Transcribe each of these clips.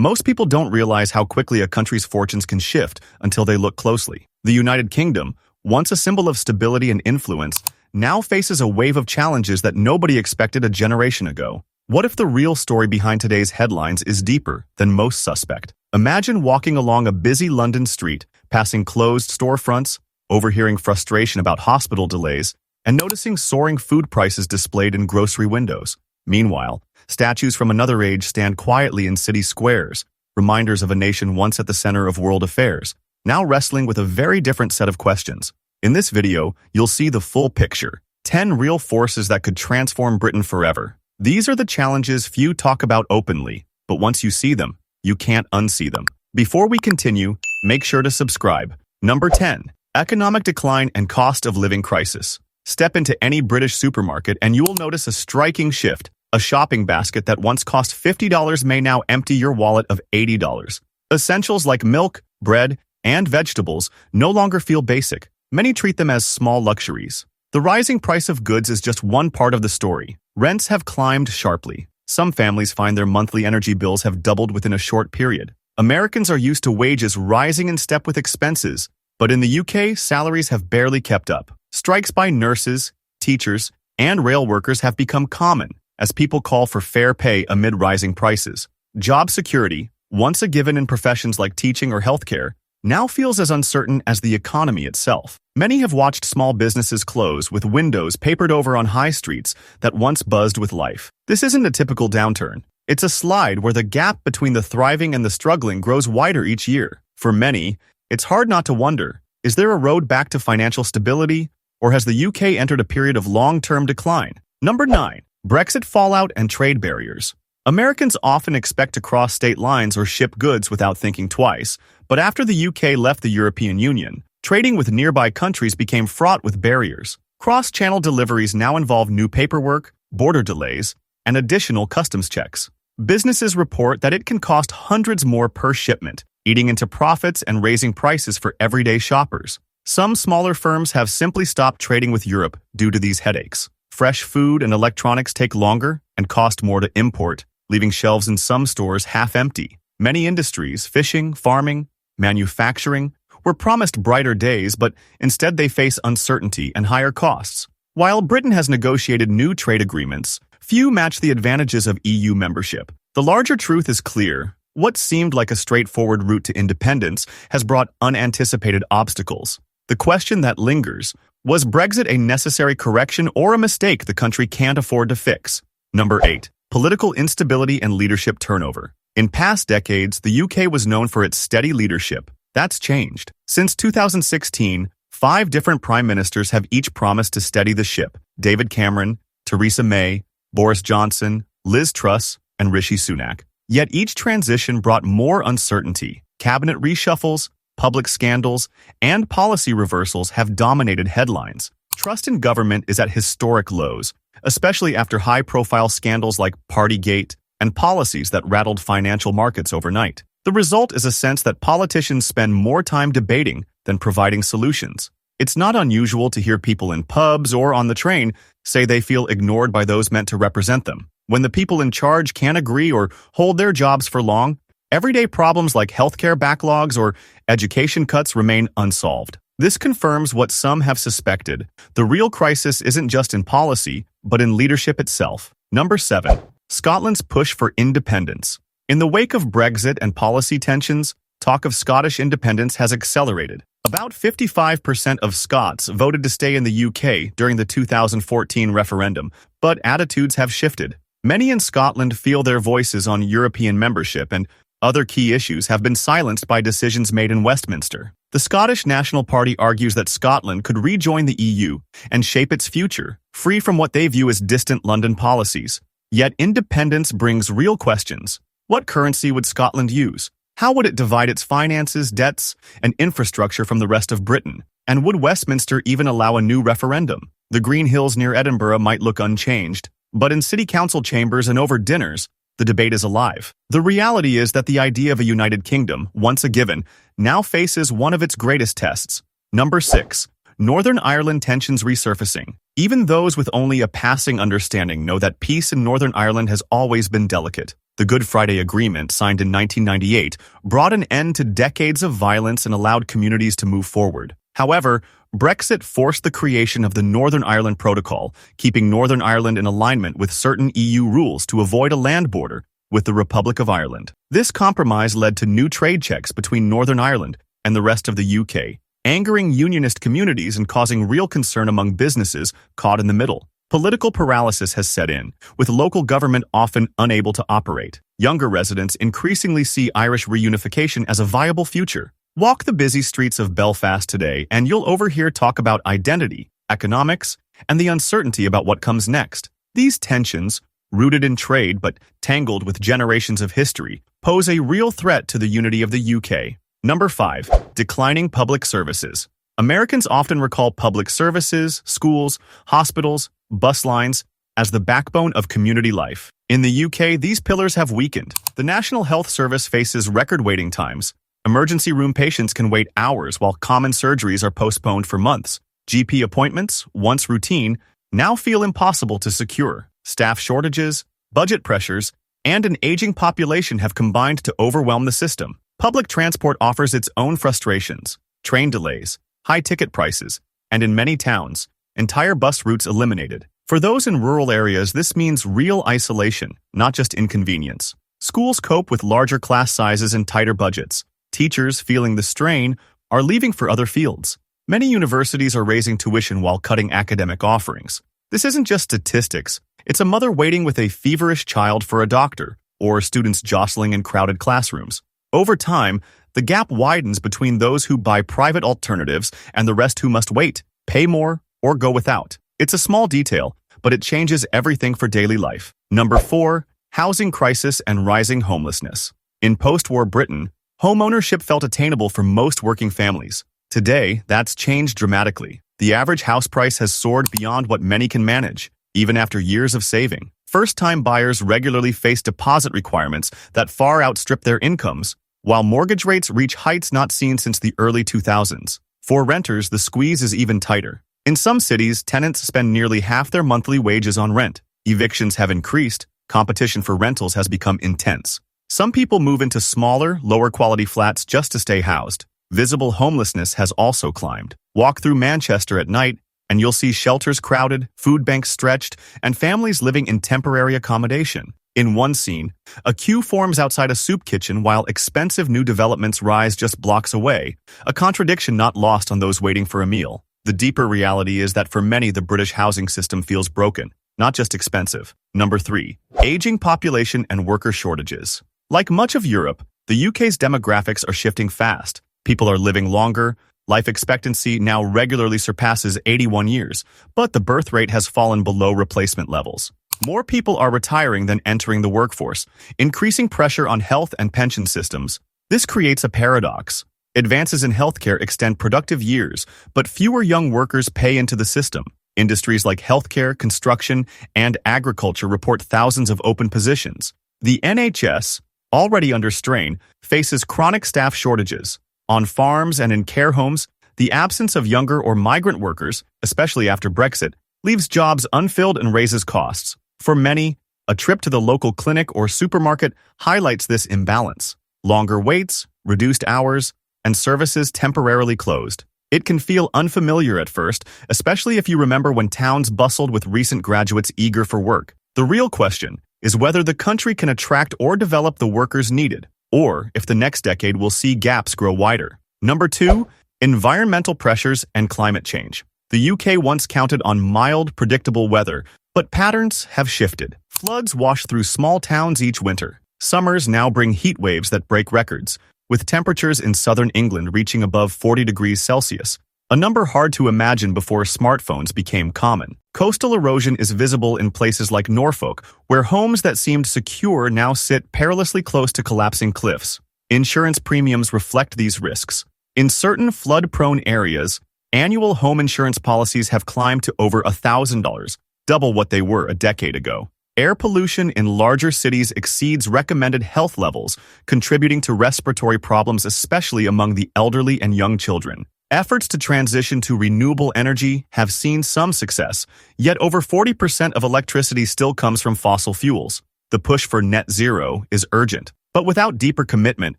Most people don't realize how quickly a country's fortunes can shift until they look closely. The United Kingdom, once a symbol of stability and influence, now faces a wave of challenges that nobody expected a generation ago. What if the real story behind today's headlines is deeper than most suspect? Imagine walking along a busy London street, passing closed storefronts, overhearing frustration about hospital delays, and noticing soaring food prices displayed in grocery windows. Meanwhile, statues from another age stand quietly in city squares, reminders of a nation once at the center of world affairs, now wrestling with a very different set of questions. In this video, you'll see the full picture, 10 real forces that could transform Britain forever. These are the challenges few talk about openly, but once you see them, you can't unsee them. Before we continue, make sure to subscribe. Number 10. Economic decline and cost of living crisis. Step into any British supermarket and you will notice a striking shift. A shopping basket that once cost $50 may now empty your wallet of $80. Essentials like milk, bread, and vegetables no longer feel basic. Many treat them as small luxuries. The rising price of goods is just one part of the story. Rents have climbed sharply. Some families find their monthly energy bills have doubled within a short period. Americans are used to wages rising in step with expenses, but in the UK, salaries have barely kept up. Strikes by nurses, teachers, and rail workers have become common as people call for fair pay amid rising prices. Job security, once a given in professions like teaching or healthcare, now feels as uncertain as the economy itself. Many have watched small businesses close with windows papered over on high streets that once buzzed with life. This isn't a typical downturn. It's a slide where the gap between the thriving and the struggling grows wider each year. For many, it's hard not to wonder, is there a road back to financial stability, or has the UK entered a period of long-term decline? Number 9. Brexit fallout and trade barriers. Americans often expect to cross state lines or ship goods without thinking twice, but after the UK left the European Union, trading with nearby countries became fraught with barriers. Cross-channel deliveries now involve new paperwork, border delays, and additional customs checks. Businesses report that it can cost hundreds more per shipment, eating into profits and raising prices for everyday shoppers. Some smaller firms have simply stopped trading with Europe due to these headaches. Fresh food and electronics take longer and cost more to import, leaving shelves in some stores half empty. Many industries, fishing, farming, manufacturing, were promised brighter days, but instead they face uncertainty and higher costs. While Britain has negotiated new trade agreements, few match the advantages of EU membership. The larger truth is clear. What seemed like a straightforward route to independence has brought unanticipated obstacles. The question that lingers, was Brexit a necessary correction or a mistake the country can't afford to fix? Number 8. Political instability and leadership turnover. In past decades, the UK was known for its steady leadership. That's changed. Since 2016, 5 different prime ministers have each promised to steady the ship. David Cameron, Theresa May, Boris Johnson, Liz Truss, and Rishi Sunak. Yet each transition brought more uncertainty. Cabinet reshuffles, public scandals, and policy reversals have dominated headlines. Trust in government is at historic lows, especially after high-profile scandals like Partygate and policies that rattled financial markets overnight. The result is a sense that politicians spend more time debating than providing solutions. It's not unusual to hear people in pubs or on the train say they feel ignored by those meant to represent them. When the people in charge can't agree or hold their jobs for long, everyday problems like healthcare backlogs or education cuts remain unsolved. This confirms what some have suspected. The real crisis isn't just in policy, but in leadership itself. Number 7. Scotland's push for independence. In the wake of Brexit and policy tensions, talk of Scottish independence has accelerated. About 55% of Scots voted to stay in the UK during the 2014 referendum, but attitudes have shifted. Many in Scotland feel their voices on European membership and other key issues have been silenced by decisions made in Westminster. The Scottish National Party argues that Scotland could rejoin the EU and shape its future, free from what they view as distant London policies. Yet independence brings real questions. What currency would Scotland use? How would it divide its finances, debts, and infrastructure from the rest of Britain? And would Westminster even allow a new referendum? The Green Hills near Edinburgh might look unchanged, but in city council chambers and over dinners, the debate is alive. The reality is that the idea of a United Kingdom, once a given, now faces one of its greatest tests. Number 6. Northern Ireland tensions resurfacing. Even those with only a passing understanding know that peace in Northern Ireland has always been delicate. The Good Friday Agreement, signed in 1998, brought an end to decades of violence and allowed communities to move forward. However, Brexit forced the creation of the Northern Ireland Protocol, keeping Northern Ireland in alignment with certain EU rules to avoid a land border with the Republic of Ireland. This compromise led to new trade checks between Northern Ireland and the rest of the UK, angering unionist communities and causing real concern among businesses caught in the middle. Political paralysis has set in, with local government often unable to operate. Younger residents increasingly see Irish reunification as a viable future. Walk the busy streets of Belfast today and you'll overhear talk about identity, economics, and the uncertainty about what comes next. These tensions, rooted in trade but tangled with generations of history, pose a real threat to the unity of the UK. Number 5. Declining public services. Americans often recall public services, schools, hospitals, bus lines as the backbone of community life. In the UK, these pillars have weakened. The National Health Service faces record waiting times. Emergency room patients can wait hours while common surgeries are postponed for months. GP appointments, once routine, now feel impossible to secure. Staff shortages, budget pressures, and an aging population have combined to overwhelm the system. Public transport offers its own frustrations, train delays, high ticket prices, and in many towns, entire bus routes eliminated. For those in rural areas, this means real isolation, not just inconvenience. Schools cope with larger class sizes and tighter budgets. Teachers, feeling the strain, are leaving for other fields. Many universities are raising tuition while cutting academic offerings. This isn't just statistics. It's a mother waiting with a feverish child for a doctor, or students jostling in crowded classrooms. Over time, the gap widens between those who buy private alternatives and the rest who must wait, pay more, or go without. It's a small detail, but it changes everything for daily life. Number 4. Housing crisis and rising homelessness. In post-war Britain, homeownership felt attainable for most working families. Today, that's changed dramatically. The average house price has soared beyond what many can manage, even after years of saving. First-time buyers regularly face deposit requirements that far outstrip their incomes, while mortgage rates reach heights not seen since the early 2000s. For renters, the squeeze is even tighter. In some cities, tenants spend nearly half their monthly wages on rent. Evictions have increased. Competition for rentals has become intense. Some people move into smaller, lower-quality flats just to stay housed. Visible homelessness has also climbed. Walk through Manchester at night, and you'll see shelters crowded, food banks stretched, and families living in temporary accommodation. In one scene, a queue forms outside a soup kitchen while expensive new developments rise just blocks away, a contradiction not lost on those waiting for a meal. The deeper reality is that for many, the British housing system feels broken, not just expensive. Number 3. Aging population and worker shortages. Like much of Europe, the UK's demographics are shifting fast. People are living longer. Life expectancy now regularly surpasses 81 years, but the birth rate has fallen below replacement levels. More people are retiring than entering the workforce, increasing pressure on health and pension systems. This creates a paradox. Advances in healthcare extend productive years, but fewer young workers pay into the system. Industries like healthcare, construction, and agriculture report thousands of open positions. The NHS, already under strain, faces chronic staff shortages. On farms and in care homes, the absence of younger or migrant workers, especially after Brexit, leaves jobs unfilled and raises costs. For many, a trip to the local clinic or supermarket highlights this imbalance. Longer waits, reduced hours, and services temporarily closed. It can feel unfamiliar at first, especially if you remember when towns bustled with recent graduates eager for work. The real question is whether the country can attract or develop the workers needed, or if the next decade will see gaps grow wider. Number 2, environmental pressures and climate change. The UK once counted on mild, predictable weather, but patterns have shifted. Floods wash through small towns each winter. Summers now bring heat waves that break records, with temperatures in southern England reaching above 40 degrees Celsius, a number hard to imagine before smartphones became common. Coastal erosion is visible in places like Norfolk, where homes that seemed secure now sit perilously close to collapsing cliffs. Insurance premiums reflect these risks. In certain flood-prone areas, annual home insurance policies have climbed to over $1,000, double what they were a decade ago. Air pollution in larger cities exceeds recommended health levels, contributing to respiratory problems especially among the elderly and young children. Efforts to transition to renewable energy have seen some success, yet over 40% of electricity still comes from fossil fuels. The push for net zero is urgent, but without deeper commitment,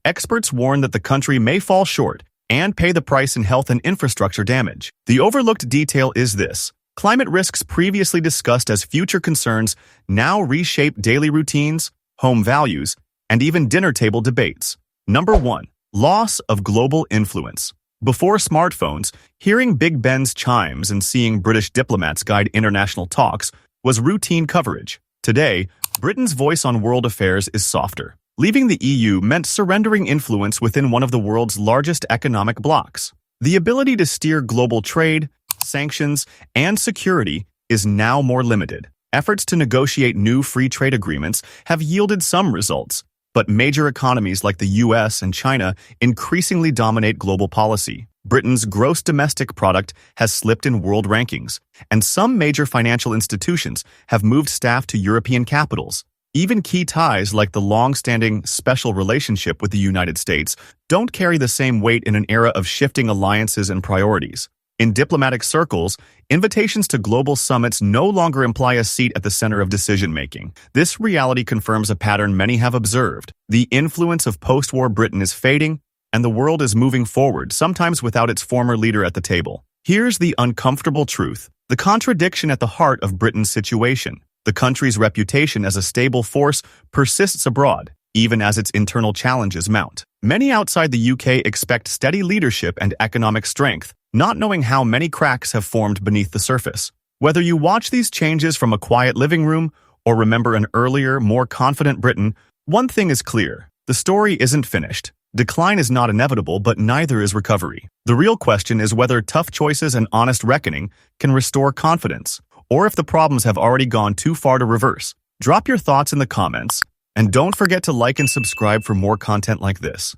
experts warn that the country may fall short and pay the price in health and infrastructure damage. The overlooked detail is this: climate risks previously discussed as future concerns now reshape daily routines, home values, and even dinner table debates. Number 1. Loss of global influence. Before smartphones, hearing Big Ben's chimes and seeing British diplomats guide international talks was routine coverage. Today, Britain's voice on world affairs is softer. Leaving the EU meant surrendering influence within one of the world's largest economic blocs. The ability to steer global trade, sanctions, and security is now more limited. Efforts to negotiate new free trade agreements have yielded some results, but major economies like the US and China increasingly dominate global policy. Britain's gross domestic product has slipped in world rankings, and some major financial institutions have moved staff to European capitals. Even key ties like the long-standing special relationship with the United States don't carry the same weight in an era of shifting alliances and priorities. In diplomatic circles, invitations to global summits no longer imply a seat at the center of decision-making. This reality confirms a pattern many have observed. The influence of post-war Britain is fading, and the world is moving forward, sometimes without its former leader at the table. Here's the uncomfortable truth: the contradiction at the heart of Britain's situation. The country's reputation as a stable force persists abroad, even as its internal challenges mount. Many outside the UK expect steady leadership and economic strength, not knowing how many cracks have formed beneath the surface. Whether you watch these changes from a quiet living room or remember an earlier, more confident Britain, one thing is clear: the story isn't finished. Decline is not inevitable, but neither is recovery. The real question is whether tough choices and honest reckoning can restore confidence, or if the problems have already gone too far to reverse. Drop your thoughts in the comments, and don't forget to like and subscribe for more content like this.